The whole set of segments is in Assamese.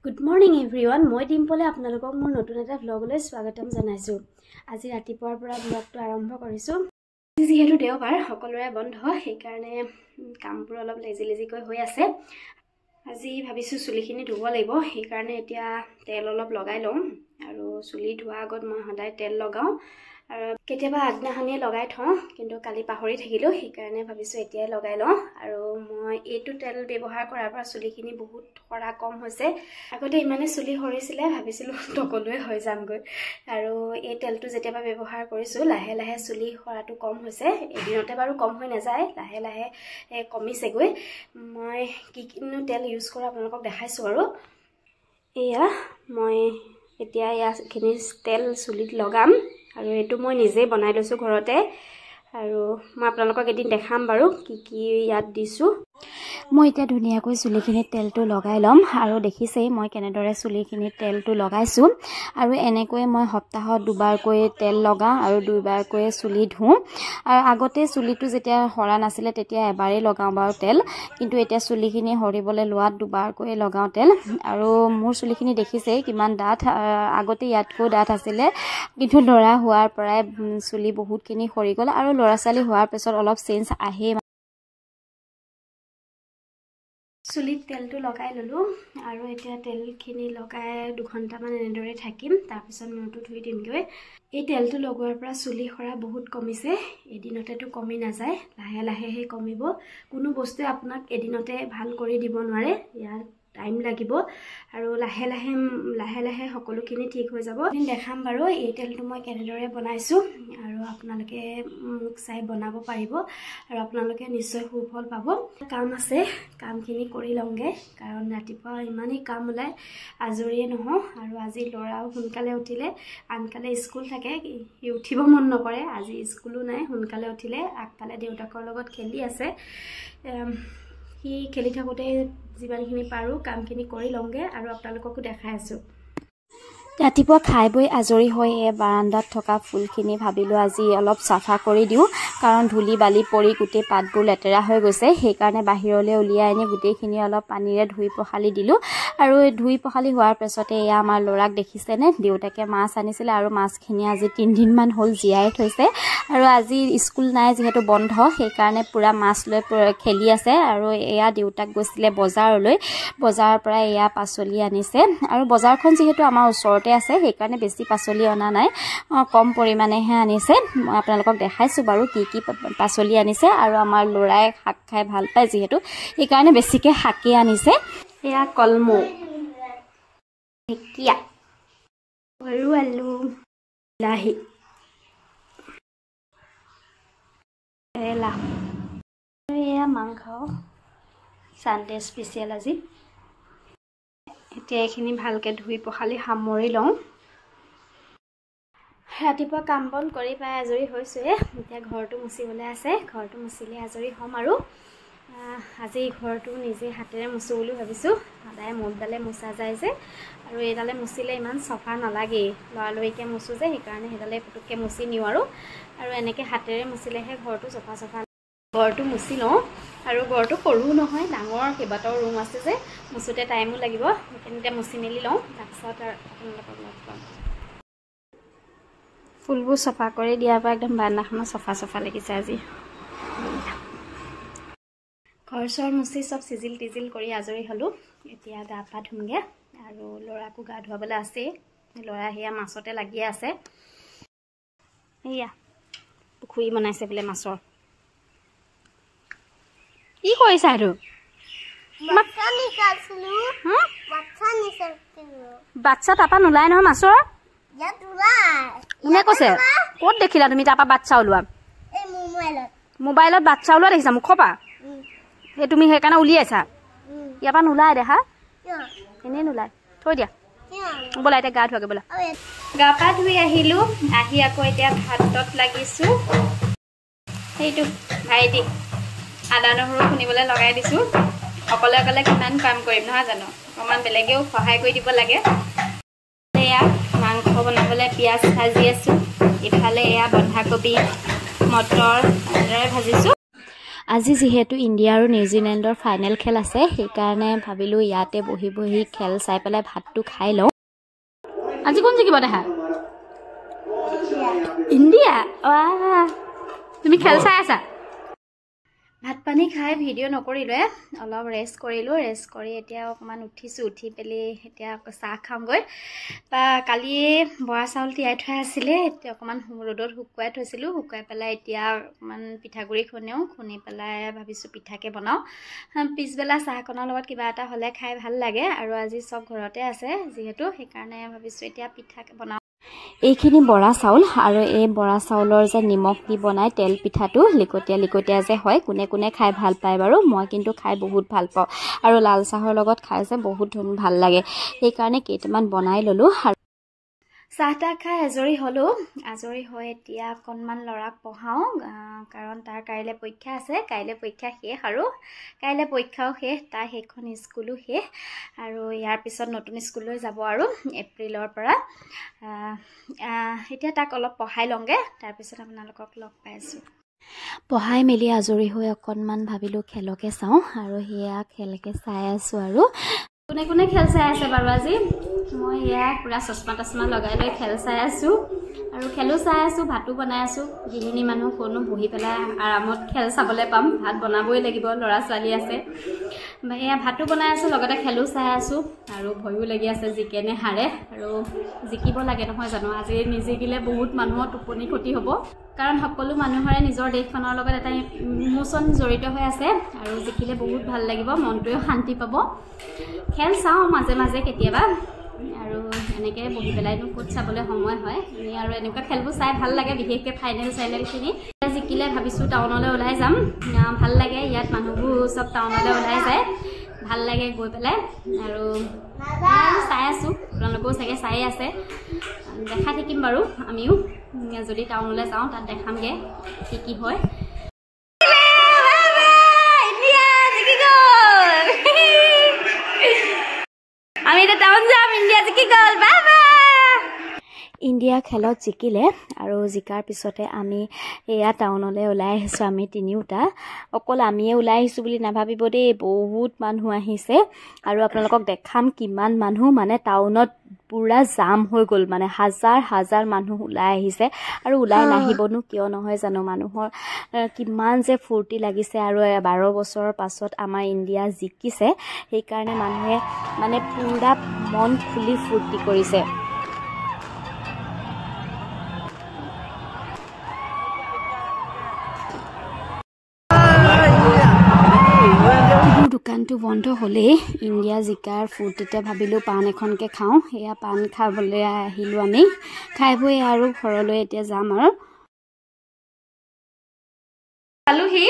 Good morning everyone. মই ডিম্পলে আপোনালোকক মোৰ নতুন এটা ভ্লগলৈ স্বাগতম জনাইছো। আজি ৰাতিপুৱাৰ পৰা ভ্লগটো আৰম্ভ কৰিছো। যিহেতু দেওবাৰ সকলোৰে বন্ধ সেই কাৰণে কামবোৰ অলপ লেজি হৈ আছে। আজি ভাবিছো চুলিখিনি ধুব লাগিব সেই কাৰণে এতিয়া তেল অলপ লগাই লম আৰু চুলি ধোৱাৰ আগত মই সদায় তেল লগাও আৰু কেতিয়াবা আগনাখনিয়ে লগাই থওঁ কিন্তু কালি পাহৰি থাকিলো সেই কাৰণে ভাবিছো এতিয়াই লগাই লওঁ আৰু মই এইটো তেল ব্যৱহাৰ কৰাৰ পৰা চুলিখিনি বহুত খৰা কম হৈছে। আগতে ইমানে চুলি হৰিছিলে ভাবিছিলো টকলুৱে হৈ যামগৈ আৰু এই তেলটো যেতিয়াবা ব্যৱহাৰ কৰিছো লাহে লাহে চুলি খৰাটো কম হৈছে। এদিনতে বাৰু কম হৈ নাযায়, লাহে লাহে কমিছেগৈ। মই কিনো তেল ইউজ কৰা আপোনালোকক দেখাইছো আৰু এয়া মই এতিয়া ইয়াখিনি তেল চুলিত লগাম আৰু এটো মই নিজে বনাই লৈছো ঘৰতে আৰু মই আপোনালোকক এদিন দেখাম বাৰু কি ইয়াত দিছো। মই এতিয়া ধুনিয়াকৈ চুলিখিনি তেলটো লগাই লম আৰু দেখিছেই মই কেনেদৰে চুলিখিনি তেলটো লগাইছো আৰু এনেকৈ মই সপ্তাহত দুবাৰকৈ তেল লগাও আৰু দুবাৰকৈ চুলি ধুও আৰু আগতে চুলিটো যেতিয়া হৰা নাছিলে তেতিয়া এবাৰেই লগাও বাৰু তেল, কিন্তু এতিয়া চুলিখিনি হৰিবলৈ লোৱাত দুবাৰকৈ লগাও তেল আৰু মোৰ চুলিখিনি দেখিছেই কিমান ডাঠ। আগতে ইয়াতকৈ ডাঠ আছিলে কিন্তু লৰা হোৱাৰ পৰাই চুলি বহুতখিনি হৰি গল আৰু লৰা ছোৱালী হোৱাৰ পিছত অলপ চেঞ্জ আহে। চুলিত তেলটো লগাই ললো আৰু এতিয়া তেলখিনি লগাই 2 ঘণ্টামান এনেদৰে থাকিম, তাৰপিছত মূৰটো ধুই দিমগৈ। এই তেলটো লগোৱাৰ পৰা চুলি খৰা বহুত কমিছে। এদিনতেতো কমি নাযায়, লাহে লাহেহে কমিব। কোনো বস্তুৱে আপোনাক এদিনতে ভাল কৰি দিব নোৱাৰে, ইয়াৰ টাইম লাগিব আৰু লাহে লাহে সকলোখিনি ঠিক হৈ যাব। এদিন দেখাম বাৰু এই তেলটো মই কেনেদৰে বনাইছো আৰু আপোনালোকে মোক চাই বনাব পাৰিব আৰু আপোনালোকে নিশ্চয় সুফল পাব। কাম আছে, কামখিনি কৰি লওঁগে কাৰণ ৰাতিপুৱা ইমানেই কাম ওলাই আজৰিয়ে নহওঁ আৰু আজি ল'ৰাও সোনকালে উঠিলে, আনকালে স্কুল থাকে সি উঠিব মন নকৰে। আজি স্কুলো নাই, সোনকালে উঠিলে আগফালে দেউতাকৰ লগত খেলি আছে। সি খেলি থাকোঁতে যিমানখিনি পাৰোঁ কামখিনি কৰি লওঁগে আৰু আপোনালোককো দেখাই আছোঁ। ৰাতিপুৱা খাই বৈ আজৰি হৈ বাৰান্দাত থকা ফুলখিনি ভাবিলোঁ আজি অলপ চাফা কৰি দিওঁ কাৰণ ধূলি বালি পৰি গোটেই পাতবোৰ লেতেৰা হৈ গৈছে। সেইকাৰণে বাহিৰলৈ উলিয়াই আনি গোটেইখিনি অলপ পানীৰে ধুই পখালি দিলোঁ আৰু ধুই পখালি হোৱাৰ পিছতে এয়া আমাৰ ল'ৰাক দেখিছেনে, দেউতাকে মাছ আনিছিলে আৰু মাছখিনি আজি 3 দিনমান হ'ল জীয়াই থৈছে আৰু আজি স্কুল নাই যিহেতু বন্ধ সেইকাৰণে পুৰা মাছ লৈ খেলি আছে। আৰু এয়া দেউতাক গৈছিলে বজাৰলৈ, বজাৰৰ পৰা এয়া পাচলি আনিছে আৰু বজাৰখন যিহেতু আমাৰ ওচৰতে আছে সেইকাৰণে বেছি পাচলি অনা নাই, কম পৰিমাণেহে আনিছে। মই আপোনালোকক দেখাইছোঁ বাৰু কি পাচলি আনিছে আৰু আমাৰ ল'ৰাই শাক খাই ভাল পায় যিহেতু সেইকাৰণে বেছিকৈ শাকেই আনিছে। এয়া কলমৌ, ঢেকীয়া আৰু আলু, বিলাহী, কেৰেলা, এয়া মাংস চানডে স্পেচিয়েল আজি। এতিয়া এইখিনি ভালকৈ ধুই পখালি সামৰি লওঁ। ৰাতিপুৱা কাম বন কৰি পাই আজৰি হৈছোঁৱে, এতিয়া ঘৰটো মুচিবলৈ আছে, ঘৰটো মুচিলে আজৰি হ'ম আৰু আজি ঘৰটো নিজে হাতেৰে মুচো বুলি ভাবিছোঁ। সদায় মোৰডালে মোচা যায় যে আৰু এইডালে মুচিলে ইমান চফা নালাগেই, লৰালৰিকৈ মুচো যে সেইকাৰণে সেইডালে পুটুককৈ মুচি নিওঁ আৰু এনেকৈ হাতেৰে মুচিলেহে ঘৰটো চফা ঘৰটো মুচি লওঁ আৰু ঘৰটো সৰু নহয়, ডাঙৰ কেইবাটাও ৰুম আছে যে মুচোতে টাইমো লাগিব, সেইকাৰণে মুচি মেলি লওঁ তাৰপিছত আপোনালোকক লগ পাম। ফুলবোৰ চফা কৰি দিয়াৰ পৰা একদম বাৰান্দাখনত চফা লাগিছে আজি। ঘৰ চৰ মুচি চব চিজিল টিজিল কৰি আজৰি হ'লোঁ। এতিয়া গা পা ধুমগৈ আৰু ল'ৰাকো গা ধুৱাবলৈ আছেই। ল'ৰা সেয়া মাছতে লাগিয়ে আছে। এয়া পুখুৰী বনাইছে বোলে মাছৰ। কি কৰিছা এইটো? বাচ্চা তাৰপৰা নোলায় নহয় মাছৰ। কোনে কৈছে? ক'ত দেখিলা তুমি তাৰপৰা বাচ্চা ওলোৱা? মোবাইলত বাচ্চা ওলোৱা দেখিছা মুখৰ পৰা? এই তুমি সেইকাৰণে উলিয়াইছা? ইয়াৰ পৰা নোলায় দেখা, এনেই নোলায়, থৈ দিয়া। ব'লা এতিয়া গা ধুৱাগে ব'লা। গা পা ধুই আহিলোঁ, আহি আকৌ এতিয়া ভাতত লাগিছোঁ। সেইটো ভাইটি আদা নহৰু খুন্দিবলৈ লগাই দিছোঁ। অকলে অকলে কিমান কাম কৰিম নহয় জানো, অকণমান বেলেগেও সহায় কৰি দিব লাগে। এয়া মাংস বনাবলৈ পিঁয়াজ ভাজি আছোঁ, ইফালে এয়া বন্ধাকবি মটৰ এনেদৰে ভাজিছোঁ আজি যেহেতু ইণ্ডিয়া আৰু নিউজিলেণ্ডৰ ফাইনেল খেল আছে সেইকাৰণে ভাবিলোঁ ইয়াতে বহি বহি খেল চাই পেলাই ভাতটো খাই লওঁ। আজি কোন জিকিব দেখা? ইণ্ডিয়া। তুমি খেল চাই আছা? ভাত পানী খাই ভিডিঅ' নকৰিলোৱে, অলপ ৰেষ্ট কৰিলোঁ। ৰেষ্ট কৰি এতিয়া অকণমান উঠিছোঁ। উঠি পেলি এতিয়া চাহ খাওঁগৈ। কালি বৰা চাউল তিয়াই থোৱা আছিলে, এতিয়া অকণমান ৰ'দত শুকুৱাই থৈছিলোঁ। শুকুৱাই পেলাই এতিয়া অকণমান পিঠাগুড়ি খুন্দি পেলাই ভাবিছোঁ পিঠাকে বনাওঁ। পিছবেলা চাহকণৰ লগত কিবা এটা হ'লে খাই ভাল লাগে, আৰু আজি চব ঘৰতে আছে যিহেতু, সেইকাৰণে ভাবিছোঁ এতিয়া পিঠাকে বনাওঁ। এইখিনি বৰা চাউল, আৰু এই বৰা চাউলৰ যে নিমখ দি বনাই তেল পিঠাটো লিকটীয়া লিকটীয়া যে হয়, কোনে কোনে খাই ভাল পায় বাৰু। মই কিন্তু খাই বহুত ভাল পাওঁ, আৰু লাল চাহৰ লগত খাই যে বহুত ভাল লাগে। সেইকাৰণে কেইটামান বনাই ল'লোঁ। আৰু চাহ তাহ খাই আজৰি হ'লোঁ। আজৰি হৈ এতিয়া অকণমান ল'ৰাক পঢ়াওঁ, কাৰণ তাৰ কাইলৈ পৰীক্ষা আছে। কাইলৈ পৰীক্ষা শেষ, আৰু কাইলৈ পৰীক্ষাও শেষ, তাৰ সেইখন স্কুলো শেষ, আৰু ইয়াৰ পিছত নতুন স্কুললৈ যাব আৰু এপ্ৰিলৰ পৰা। এতিয়া তাক অলপ পঢ়াই লওঁগৈ, তাৰপিছত আপোনালোকক লগ পাইছোঁ। পঢ়াই মেলি আজৰি হৈ অকণমান ভাবিলোঁ খেলকে চাওঁ, আৰু সেয়া খেলকে চাই আছোঁ। আৰু কোনে কোনে খেল চাই আছে বাৰু আজি? মই এয়া পূৰা চশমা তচমা লগাই লৈ খেল চাই আছোঁ, আৰু খেলো চাই আছোঁ, ভাতো বনাই আছোঁ। গৃহিণী মানুহ কোনো বহি পেলাই আৰামত খেল চাবলৈ পাম, ভাত বনাবই লাগিব, ল'ৰা ছোৱালী আছে। এয়া ভাতো বনাই আছোঁ, লগতে খেলো চাই আছোঁ, আৰু ভয়ো লাগি আছে জিকে নে হাৰে। আৰু জিকিব লাগে নহয় জানো? আজি নিজিকিলে বহুত মানুহৰ টোপনি ক্ষতি হ'ব, কাৰণ সকলো মানুহৰে নিজৰ দেশখনৰ লগত এটা ইমোশ্যন জড়িত হৈ আছে, আৰু জিকিলে বহুত ভাল লাগিব, মনটোৱেও শান্তি পাব। খেল চাওঁ মাজে মাজে কেতিয়াবা, আৰু এনেকৈ বহি পেলাইনো ক'ত চাবলৈ সময় হয়। এনেই আৰু এনেকুৱা খেলবোৰ চাই ভাল লাগে, বিশেষকৈ ফাইনেল চাইনেলখিনি। জিকিলে ভাবিছোঁ টাউনলৈ ওলাই যাম, ভাল লাগে ইয়াত মানুহবোৰ চব টাউনলৈ ওলাই যায়, ভাল লাগে গৈ পেলাই। আৰু চাই আছোঁ, আপোনালোকেও চাগে চাই আছে, দেখাই থাকিম বাৰু আমিও। যদি টাউনলৈ যাওঁ তাত দেখামগৈ কি কি হয়। আমি এতিয়া টাউন যাম, ইণ্ডিয়া জিকি গ'ল, বাই বাই। ইণ্ডিয়া খেলত জিকিলে, আৰু জিকাৰ পিছতে আমি এয়া টাউনলৈ ওলাই আহিছোঁ। আমি তিনিওটা, অকল আমিয়ে ওলাই আহিছোঁ বুলি নাভাবিব দেই, বহুত মানুহ আহিছে। আৰু আপোনালোকক দেখাম কিমান মানুহ, মানে টাউনত পূৰা জাম হৈ গ'ল, মানে হাজাৰ হাজাৰ মানুহ ওলাই আহিছে। আৰু ওলাই নাহিবনো কিয় নহয় জানো? মানুহৰ কিমান যে ফূৰ্তি লাগিছে, আৰু 12 বছৰৰ পাছত আমাৰ ইণ্ডিয়া জিকিছে, সেইকাৰণে মানুহে মানে পূৰা মন খুলি ফূৰ্তি কৰিছে। দোকানটো বন্ধ হ'লেই ইণ্ডিয়া জিকাৰ ফূৰ্তিতে ভাবিলোঁ পাণ এখনকে খাওঁ। এয়া পাণ খাবলৈ আহিলোঁ আমি, খাই বৈ আৰু ঘৰলৈ এতিয়া যাম। আৰু পালোহি,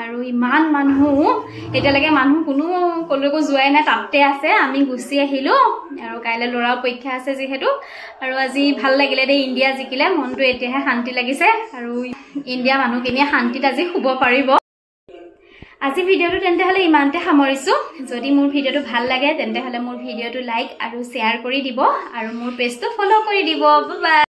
আৰু ইমান মানুহ, এতিয়ালৈকে মানুহ কোনো ক'লৈকো যোৱাই নাই, তাতে আছে। আমি গুচি আহিলোঁ, আৰু কাইলৈ ল'ৰাও পৰীক্ষা আছে যিহেতু। আৰু আজি ভাল লাগিলে দেই, ইণ্ডিয়া জিকিলে, মনটো এতিয়াহে শান্তি লাগিছে, আৰু ইণ্ডিয়া মানুহখিনিয়ে শান্তিত আজি শুব পাৰিব। আজি ভিডিঅ'টো তেন্তে হ'লে ইমানতে সামৰিছোঁ। যদি মোৰ ভিডিঅ'টো ভাল লাগে তেন্তে হ'লে মোৰ ভিডিঅ'টো লাইক আৰু শ্বেয়াৰ কৰি দিব, আৰু মোৰ পেজটো ফ'ল' কৰি দিব। Bye bye.